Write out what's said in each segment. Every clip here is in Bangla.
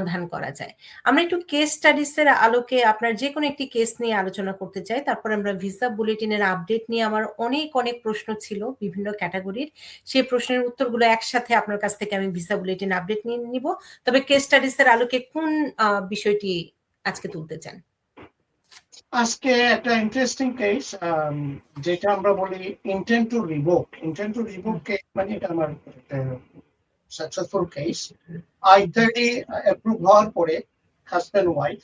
সমাধান করা যায়। আমরা একটু কেস স্টাডিজ এর আলোকে আপনার যে কোনো একটি কেস নিয়ে আলোচনা করতে চাই। তারপর আমরা ভিসা বুলেটিনের আপডেট নিয়ে আমার অনেক প্রশ্ন ছিল বিভিন্ন ক্যাটাগরির। সেই প্রশ্নের উত্তরগুলো একসাথে আপনার কাছ থেকে আমি ভিসা বুলেটিন আপডেট নিয়ে নিব। তবে কেস স্টাডিজ এর আলোকে কোন বিষয়টি আজকে তুলতে চান? আজকে একটা ইন্টারেস্টিং কেস, যেটা আমরা বলি intent to revoke. Intent to revoke case মানে এটা আমার সাকসেসফুল কেস। I-30 অ্যাপ্রুভ হওয়ার পরে হাজব্যান্ড ওয়াইফ,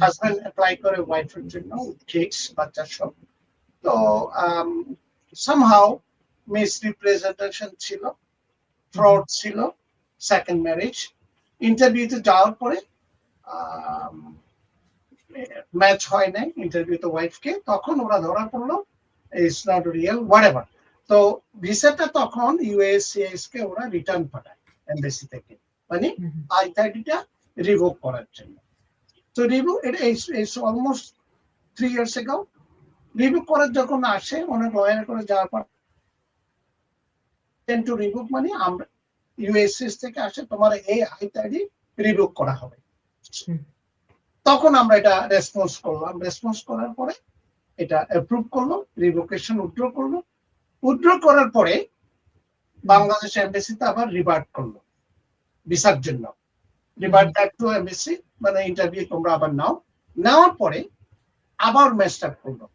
হাজব্যান্ড অ্যাপ্লাই করে ওয়াইফের জন্য, কিডস বাচ্চা সব। তো সামহাউ মিসরিপ্রেজেন্টেশন ছিল, ফ্রড ছিল, সেকেন্ড ম্যারেজ। ইন্টারভিউতে যাওয়ার পরে ম্যাচ হয় নাই ইন্টারভিউতে ওয়াইফকে, তখন ওরা ধরা পড়লো ইটস নট রিয়েল হোয়াটএভার। তো ভিসাটা তখন ইউএসসিএস কে ওরা রিটার্ন পাঠায় এমবাসি থেকে, মানে I-30টা রিভোক করার জন্য। তো রিভোক এটা অলমোস্ট 3 years ago। রিভোক করার যখন আসে অনেক লয়ার করে যাওয়ার পর টু রিভোক মানে আমরা ইউএসসিএস থেকে আসে তোমার এই I-30 রিভোক করা হবে। তখন আমরা এটা রেসপন্স করলাম। রেসপন্স করার পরে এটা অ্যাপ্রুভ করলো, রিভোকেশন উইথড্র করলো। উইথড্র করার পরে বাংলাদেশ এমবাসিতে আবার রিভার্ট করলো ভিসার জন্য। রিভার্ট ব্যাক টু এমবাসি, মানে ইন্টারভিউ তোমরা আবার নাও। নেওয়ার পরে আবার মেসড আপ করলো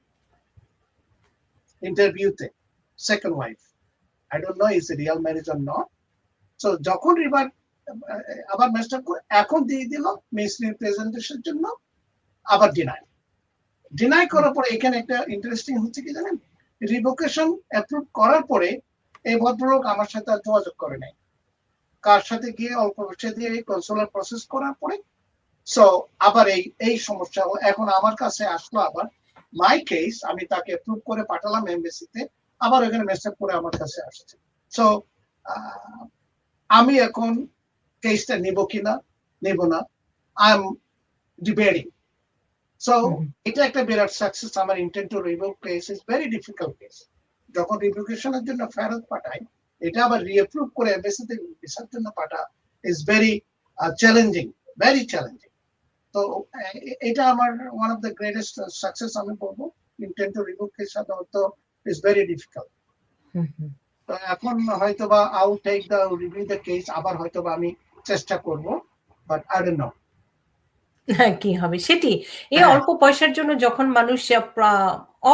ইন্টারভিউতে second wife. I don't know is a real marriage or not. So যখন রিভার্ট আবার মেসড আপ করে এখন দিয়ে দিল মিসরিপ্রেজেন্টেশনের জন্য, আবার ডিনাই করার পরে এখানে একটা ইন্টারেস্টিং হচ্ছে কি জানেন, রিভোকেশন অ্যাপ্রুভ করার পরে এই ভদ্রলোক আমার সাথে আর যোগাযোগ করে নাই। কার সাথে গিয়ে অল্প পয়সা দিয়ে কনসুলার প্রসেস করার পরে সো আবার এই সমস্যা। এখন আমার কাছে আসলো আবার মাই কেস, আমি তাকে অ্যাপ্রুভ করে পাঠালাম এমবাসিতে, আবার ওখানে মেসেজ করে আমার কাছে আসছে। সো আমি এখন কেসটা নিব কিনা নেব না, আই এম ডিবেটিং। সো এটা একটা বিরাট সাকসেস। আমার intent to revoke case is very difficult case. যখন রিভোকেশনের জন্য ফেরত পাঠাই, এটা আবার রিঅ্যাপ্রুভ করে এমবাসিতে ভিসার জন্য পাঠা is very challenging, very challenging. তো এটা আমার one of the greatest success আমি বলবো। ইন্টেন্ট টু রিভোক কেস সাধারণত ইজ ভেরি ডিফিকাল্ট। তো এখন হয়তোবা I will take the review the case, আবার হয়তোবা আমি চেষ্টা করব, বাট আই ডোন্ট নো কি হবে সেটি। এই অল্প পয়সার জন্য যখন মানুষ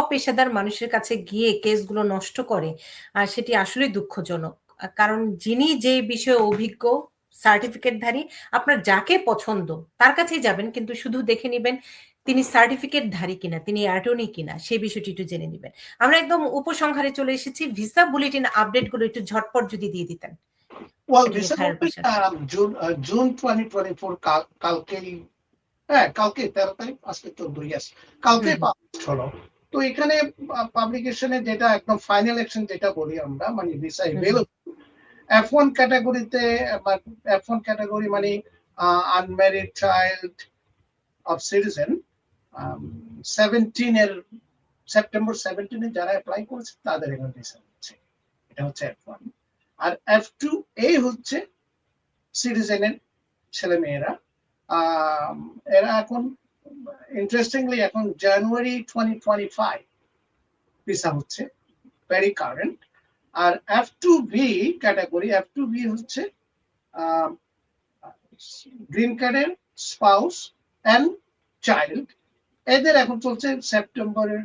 অপেশাদার মানুষের কাছে গিয়ে কেসগুলো নষ্ট করে, সেটি আসলে দুঃখজনক। কারণ যিনি যে বিষয়ে অভিজ্ঞ, সার্টিফিকেটধারী, আপনার যাকে পছন্দ তার কাছেই যাবেন, কিন্তু শুধু দেখে নিবেন তিনি সার্টিফিকেটধারী কিনা, তিনি অ্যাটর্নি কিনা, সেই বিষয়টি একটু জেনে নিবেন। আমরা একদম উপসংহারে চলে এসেছি। ভিসা বুলেটিন আপডেটগুলো একটু ঝটপট যদি দিয়ে দিতেন। ওয়েল ভিসা জুন 2024 কালকেই, হ্যাঁ কালকে 13 তারিখ, আজকে 14, কালকে পাবলিশ হলো। তো এখানে পাবলিকেশনে যেটা একদম ফাইনাল অ্যাকশন যেটা বলি আমরা, মানে ভিসা অ্যাভেলেবল F1 ক্যাটাগরিতে। F1 ক্যাটাগরি মানে আনম্যারিড চাইল্ড অফ সিটিজেন, 17 এর সেপ্টেম্বর 17 যারা অ্যাপ্লাই করেছে তাদের এখন ভিসা হচ্ছে, এটা হচ্ছে F1। আর F2A হচ্ছে সিটিজেনের ছেলে মেয়েরা। এরা এখন ইন্টারেস্টিংলি এখন জানুয়ারি 2025 ভিসা হচ্ছে, ভেরি কারেন্ট। আর F2B ক্যাটাগরি, F2B হচ্ছে গ্রিন কার্ডের স্পাউস এন্ড চাইল্ড, এদের এখন চলছে সেপ্টেম্বরের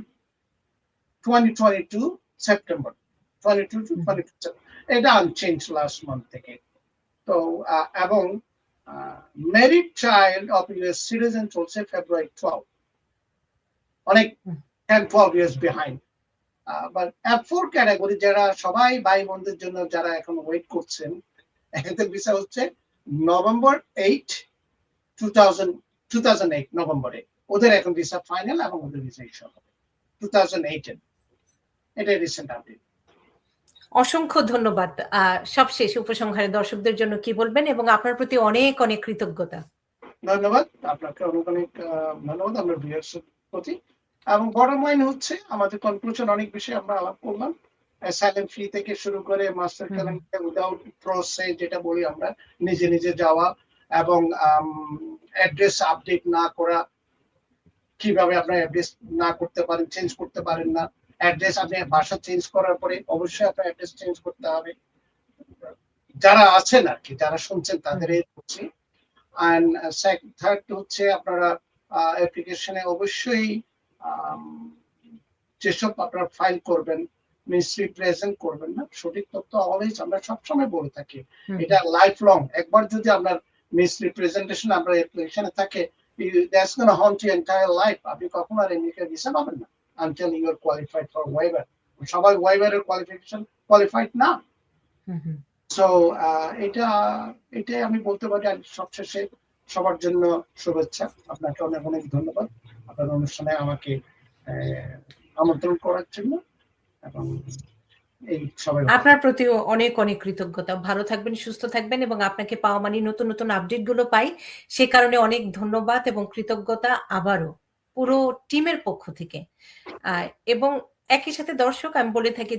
2022 সেপ্টেম্বর 22 to 22, এটা আনচেঞ্জ লাস্ট মান্থ থেকে। তো এবং married child of US citizen চলছে ফেব্রুয়ারি 12, অনেক 10-12 years behind। But F4 category যারা সবাই ভাই বোনদের জন্য যারা এখন ওয়েট করছেন, এদের ভিসা হচ্ছে নভেম্বর 8, 2008 নভেম্বরে ওদের এখন ভিসা ফাইনাল, এবং ওদের ভিসা ইস্যু হবে 2008। এটা রিসেন্ট আপডেট। অসংখ্য ধন্যবাদ। সবশেষ উপসংহারে দর্শকদের জন্য কি বলবেন, এবং আপনার প্রতি অনেক অনেক কৃতজ্ঞতা। ধন্যবাদ আপনাকে, অনেক অনেক ধন্যবাদ আমার ভিউয়ার্সের প্রতি। এবং বড় লাইন হচ্ছে আমাদের কনক্লুশন অনেক বিষয় আমরা আলাপ করলাম, অ্যাসাইলাম ফি থেকে শুরু করে মাস্টার ক্যালেন্ডার উইদাউট প্রসেস যেটা বলি আমরা, নিজে নিজে যাওয়া, এবং অ্যাড্রেস আপডেট না করা, কিভাবে আপনার অ্যাড্রেস না করতে পারেন, চেঞ্জ করতে পারেন না। অ্যাড্রেস আপনি বাসা চেঞ্জ করার পরে অবশ্যই আপনার অ্যাড্রেস চেঞ্জ করতে হবে। যারা আছেন আর কি, যারা শুনছেন তাদের বলছি। অ্যান্ড থার্ড হচ্ছে আপনারা অ্যাপ্লিকেশনে অবশ্যই যেসব আপনারা ফাইল করবেন মিসরিপ্রেজেন্ট করবেন না। সঠিক তথ্য অলওয়েজ আমরা সবসময় বলে থাকি, এটা লাইফ লং। একবার যদি আপনার মিসরিপ্রেজেন্টেশন আপনার অ্যাপ্লিকেশনে থাকে, that's going to haunt your entire life. আপনি কখনো আর এমনিকে ভিসা পাবেন না until you are qualified for waiver. সবাই ওয়াইভারের কোয়ালিফাইড না। সো এটাই আমি বলতে পারি। আর সবশেষে সবার জন্য শুভেচ্ছা। আপনাকে অনেক অনেক ধন্যবাদ আপনার অনুষ্ঠানে আমাকে আমন্ত্রণ করার জন্য, এবং এই সবাই আপনার প্রতিও অনেক অনেক কৃতজ্ঞতা। ভালো থাকবেন, সুস্থ থাকবেন, এবং আপনাকে পাওয়া মানে নতুন নতুন আপডেট গুলো পাই, সে কারণে অনেক ধন্যবাদ এবং কৃতজ্ঞতা আবারও পুরো টিমের পক্ষ থেকে। এবং একই সাথে দর্শক আমি বলে থাকি